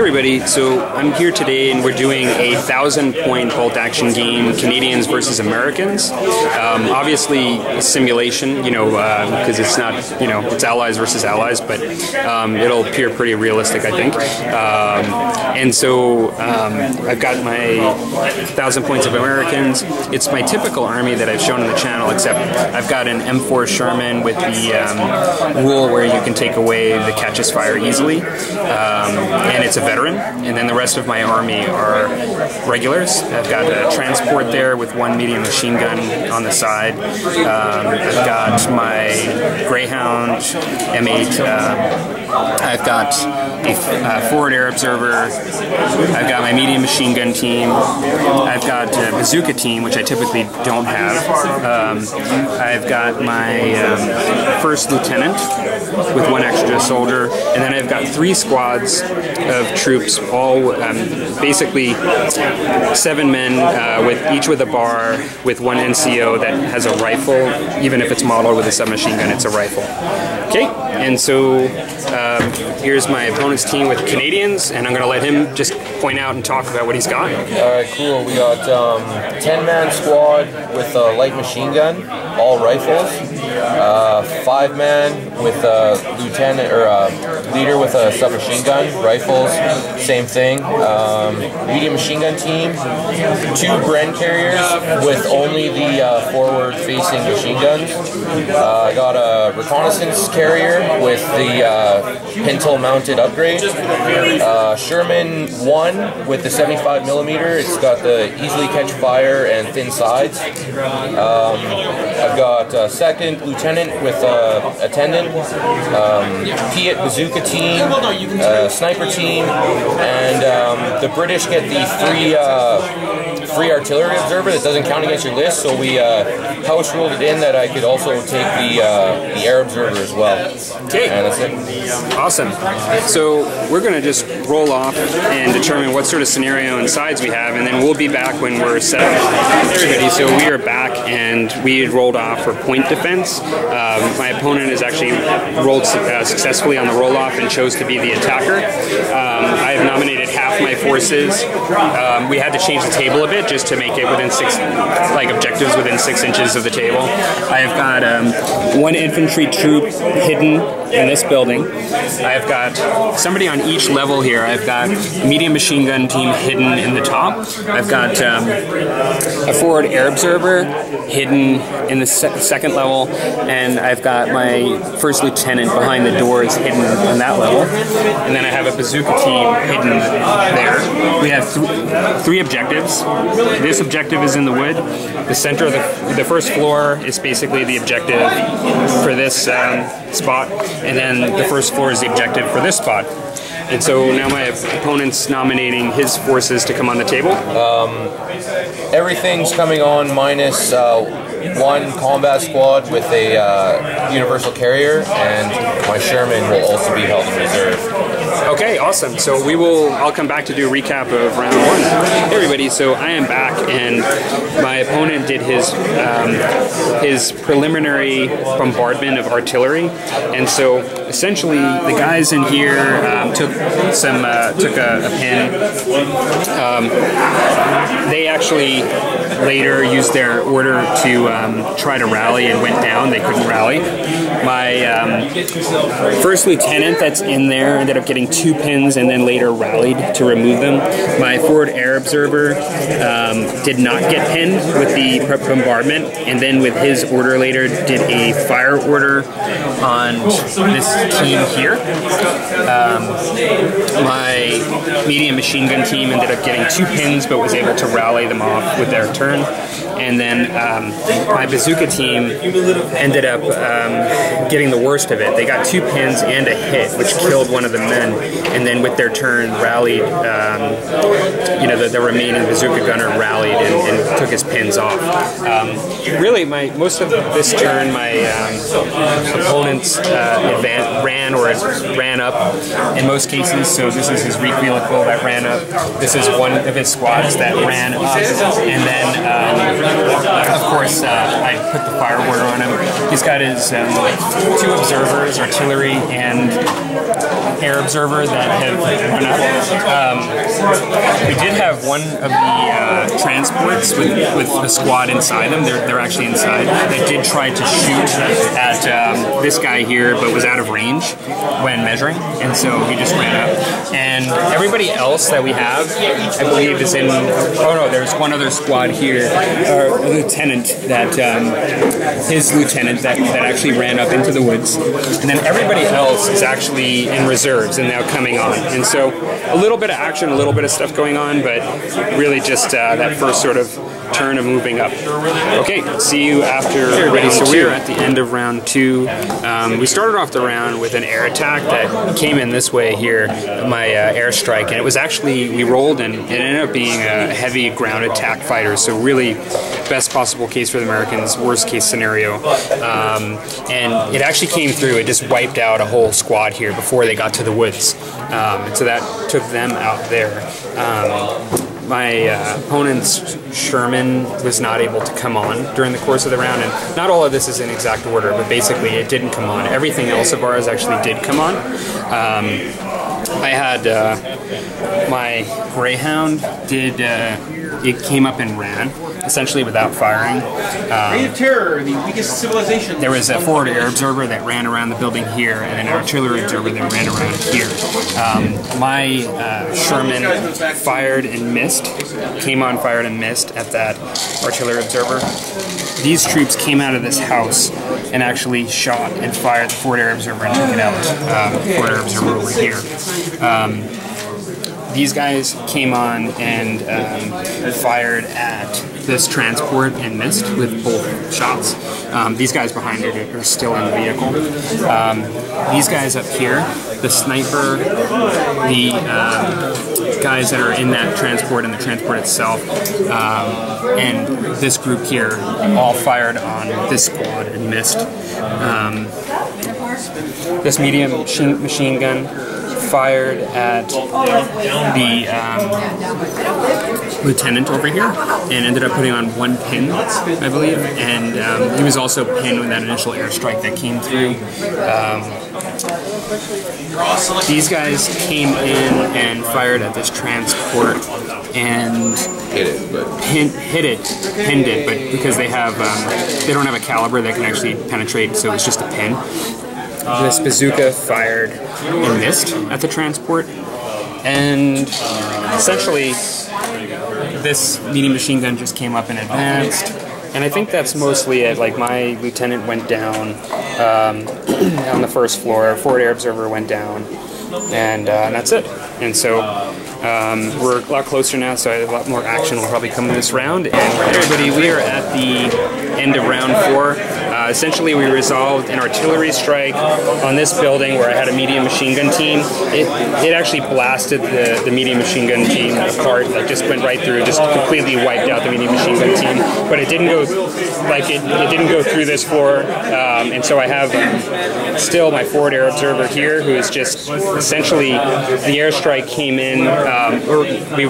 everybody, so I'm here today and we're doing a 1,000-point bolt action game, Canadians versus Americans. Obviously a simulation, because it's not, it's allies versus allies, but it'll appear pretty realistic, I think. And so I've got my 1,000 points of Americans. It's my typical army that I've shown on the channel, except I've got an M4 Sherman with the rule where you can take away the catches fire easily. And it's a veteran, and then the rest of my army are regulars. I've got a transport there with one medium machine gun on the side. I've got my Greyhound M8. I've got a forward air observer. I've got my medium machine gun team. I've got a bazooka team, which I typically don't have. I've got my first lieutenant with one extra soldier, and then I've got 3 squads of troops, all basically 7 men, with each with a bar, with one NCO that has a rifle. Even if it's modeled with a submachine gun, it's a rifle. Okay, and so here's my opponent's team with Canadians, and I'm going to let him just point out and talk about what he's got. Alright, cool. We got 10-man squad with a light machine gun, all rifles. 5-man with a lieutenant or a leader with a submachine gun, rifles, same thing. Medium machine gun team, 2 Bren carriers with only the forward-facing machine guns. I got a reconnaissance carrier with the pintle mounted upgrade. Sherman 1 with the 75mm. It's got the easily catch fire and thin sides. I've got a 2nd lieutenant with attendant, Piat bazooka team, sniper team, and the British get the free artillery observer that doesn't count against your list, so we house ruled it in that I could also take the air observer as well. Okay. And that's it. Awesome. So we're going to just roll off and determine what sort of scenario and sides we have, and then we'll be back when we're set up. Hey everybody, so we are back and we rolled off for point defense. My opponent has actually rolled successfully on the roll-off and chose to be the attacker. I have nominated half my forces. We had to change the table a bit just to make it within objectives within 6 inches of the table. I have got 1 infantry troop hidden in this building. I've got somebody on each level here. I've got a medium machine gun team hidden in the top. I've got a forward air observer hidden in the 2nd level, and I've got my first lieutenant behind the doors hidden on that level, and then I have a bazooka team hidden there. We have 3 objectives. This objective is in the wood. The center of the first floor is basically the objective for this spot, and then the first floor is the objective for this spot. And so now my opponent's nominating his forces to come on the table. Everything's coming on minus 1 combat squad with a universal carrier, and my Sherman will also be held in reserve. Okay, awesome. So I'll come back to do a recap of round 1. Hey everybody, so I am back, and my opponent did his preliminary bombardment of artillery, and so essentially the guys in here took a pin. They actually later used their order to try to rally and went down. They couldn't rally. My first lieutenant that's in there ended up getting 2 pins and then later rallied to remove them. My forward air observer did not get pinned with the bombardment, and then with his order later did a fire order on this team here. My medium machine gun team ended up getting 2 pins but was able to rally them off with their turn. And then my bazooka team ended up getting the worst of it. They got 2 pins and a hit, which killed one of the men, and then with their turn rallied, the remaining bazooka gunner rallied and took his pins off. Really, most of this turn, my opponents ran up in most cases, so this is his Reek vehicle that ran up. This is one of his squads that ran up, and then of course, I put the fire order on him. He's got his 2 observers, artillery, and air observer that have run up. We did have one of the transports with a squad inside them. They're actually inside. They did try to shoot at this guy here, but was out of range when measuring, and so he just ran up. And everybody else that we have, I believe, is in. Oh no, there's one other squad here, or a lieutenant that his lieutenant that actually ran up into the woods, and then everybody else is actually in reserves and now coming on. And so a little bit of action, a little bit of stuff going on, but really just that first sort of turn of moving up. Okay, see you after round two. So we're at the end of round 2. We started off the round with an air attack that came in this way here, my airstrike, and it was actually, we rolled and it ended up being a heavy ground attack fighter, so really best possible case for the Americans, worst case scenario. And it actually came through, it just wiped out a whole squad here before they got to the woods. And so that took them out there. My opponent's Sherman was not able to come on during the course of the round, and not all of this is in exact order, but basically it didn't come on. Everything else of ours actually did come on. I had my Greyhound it came up and ran, essentially without firing. Reign of Terror, the weakest civilization. There was a forward air observer that ran around the building here, and then an artillery observer that ran around here. My Sherman fired and missed, came on, fired and missed at that artillery observer. These troops came out of this house and actually shot and fired the forward air observer and took it out. Forward air observer over here. These guys came on and fired at this transport and missed with both shots. These guys behind it are still in the vehicle. These guys up here, the sniper, the guys that are in that transport and the transport itself, and this group here all fired on this squad and missed. This medium machine gun fired at the lieutenant over here and ended up putting on 1 pin, I believe, and he was also pinned with that initial airstrike that came through. These guys came in and fired at this transport and pinned it, but because they have they don't have a caliber that can actually penetrate, so it's just a pin. This bazooka fired and missed at the transport, and essentially this medium machine gun just came up and advanced, and I think that's mostly it. Like, my lieutenant went down on the first floor, forward air observer went down, and that's it. And so we're a lot closer now, so a lot more action will probably come in this round. And everybody, we are at the end of round 4. Essentially, we resolved an artillery strike on this building where I had a medium machine gun team. It actually blasted the medium machine gun team apart, like just went right through, just completely wiped out the medium machine gun team. But it didn't go like it didn't go through this floor, and so I have still my forward air observer here, who is just essentially the airstrike came in, or we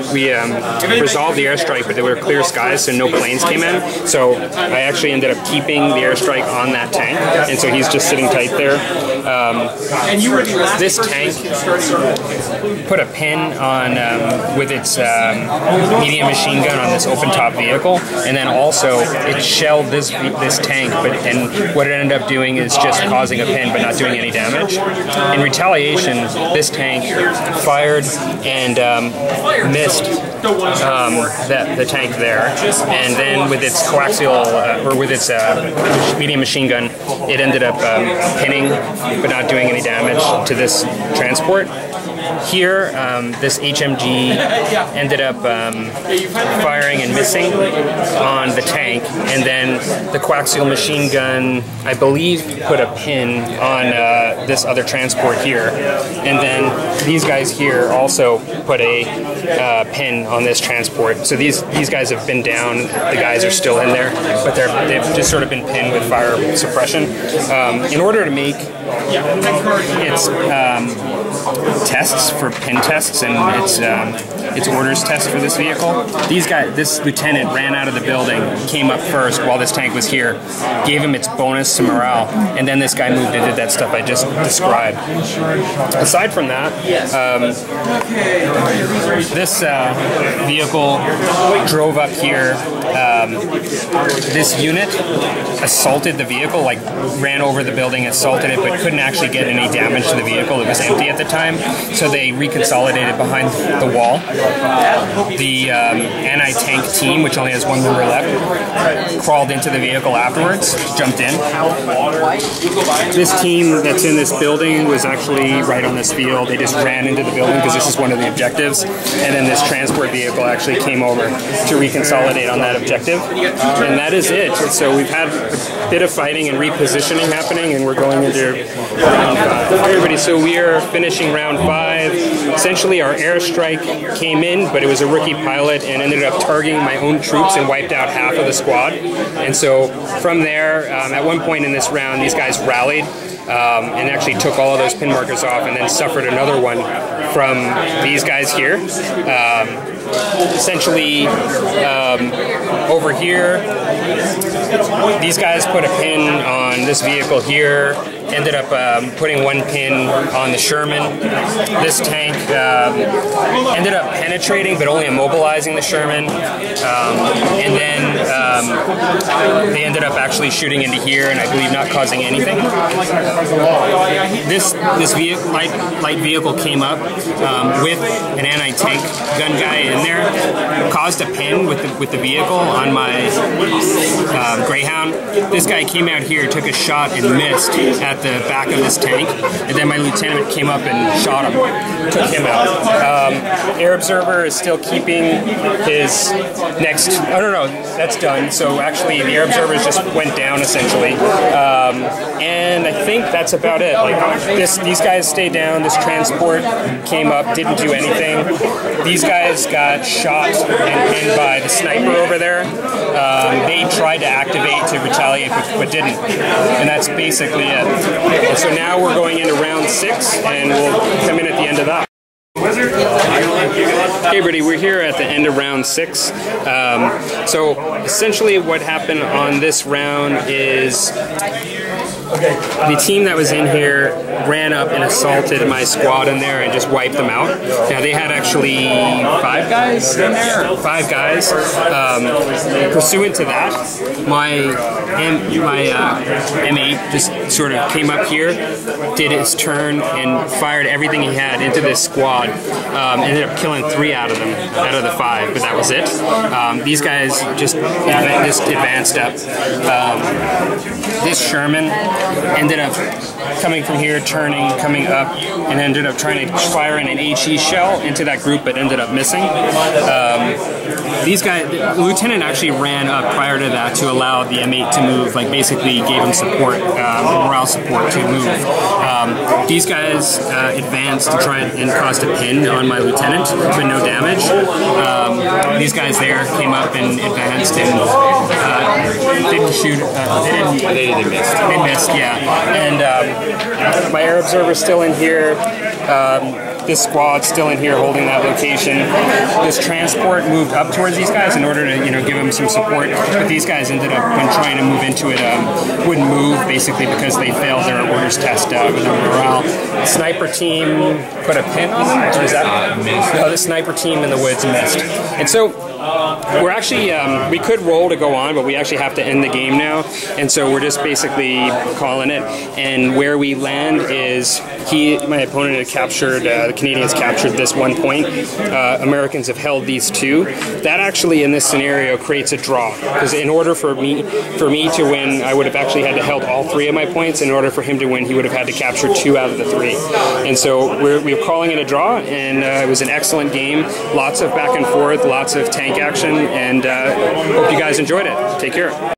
resolved the airstrike, but there were clear skies, so no planes came in. So I actually ended up keeping the airstrike on that tank, and so he's just sitting tight there. This tank put a pin on with its medium machine gun on this open top vehicle, and then also it shelled this tank, and what it ended up doing is just causing a pin but not doing any damage. In retaliation, this tank fired and missed the tank there, and then with its coaxial or with its medium machine gun, it ended up pinning but not doing any damage to this transport. Here, this HMG ended up firing and missing on the tank, and then the coaxial machine gun, I believe, put a pin on this other transport here, and then these guys here also put a pin on this transport. So these guys have been down, the guys are still in there, but they've just sort of been pinned with fire suppression. In order to make its tests for pin tests and its its orders test for this vehicle. This lieutenant ran out of the building, came up first while this tank was here, gave him its bonus to morale, and then this guy moved and did that stuff I just described. Aside from that, this vehicle drove up here. This unit assaulted the vehicle, like ran over the building, assaulted it, but couldn't actually get any damage to the vehicle. It was empty at the time, so they reconsolidated behind the wall. The anti-tank team, which only has one member left, crawled into the vehicle afterwards, jumped in. This team that's in this building was actually right on this field. They just ran into the building because this is one of the objectives, and then this transport vehicle actually came over to reconsolidate on that objective, and that is it. So we've had a bit of fighting and repositioning happening, and we're going into round 5. Everybody, so we are finishing round 5. Essentially, our airstrike came in, but it was a rookie pilot and ended up targeting my own troops and wiped out half of the squad. And so from there, at one point in this round, these guys rallied and actually took all of those pin markers off, and then suffered another one from these guys here. Essentially, over here, these guys put a pin on this vehicle here, ended up putting one pin on the Sherman. This tank ended up penetrating, but only immobilizing the Sherman. And then they ended up actually shooting into here, and I believe not causing anything. This light vehicle came up with an anti-tank gun guy in there, caused a pin with the vehicle on my Greyhound. This guy came out here, took a shot and missed at the back of this tank, and then my lieutenant came up and shot him, took him out. Air Observer is still keeping his next, oh no, that's done. So actually the Air Observers just went down essentially. And I think that's about it. Like these guys stayed down, this transport came up, didn't do anything. These guys got shot and pinned by the sniper over there. They tried to activate to retaliate, but didn't. And that's basically it. And so now we're going into round 6, and we'll come in at the end of that. Hey everybody, we're here at the end of round 6. So essentially what happened on this round is the team that was in here ran up and assaulted my squad in there and just wiped them out. Now they had actually 5 guys in there, 5 guys. Pursuant to that, my M8 just sort of came up here, did his turn, and fired everything he had into this squad. Ended up killing 3 out of them, out of the 5, but that was it. These guys just advanced up. This Sherman ended up coming from here, turning, coming up, and ended up trying to fire in an HE shell into that group, but ended up missing. These guys, the lieutenant actually ran up prior to that to allow the M8 to move, like basically gave him support, morale support to move. These guys advanced to try and caused a pin on my lieutenant, but no damage. These guys there came up and advanced and didn't shoot. They missed. They missed, yeah. And my Air Observer's still in here. This squad's still in here holding that location. This transport moved up towards these guys in order to, give them some support. But these guys ended up, when trying to move into it, wouldn't move basically because they failed their orders test with their morale. The sniper team put a pin. Was that? No, the sniper team in the woods missed. And so we're actually, we could roll to go on, but we actually have to end the game now. And so we're just basically calling it. And where we land is my opponent had captured, the Canadians captured this 1 point. Americans have held these 2. That actually in this scenario creates a draw. Because in order for me to win, I would have actually had to held all 3 of my points. In order for him to win, he would have had to capture 2 out of the 3. And so we're calling it a draw, and it was an excellent game. Lots of back and forth, lots of tank action, and hope you guys enjoyed it. Take care.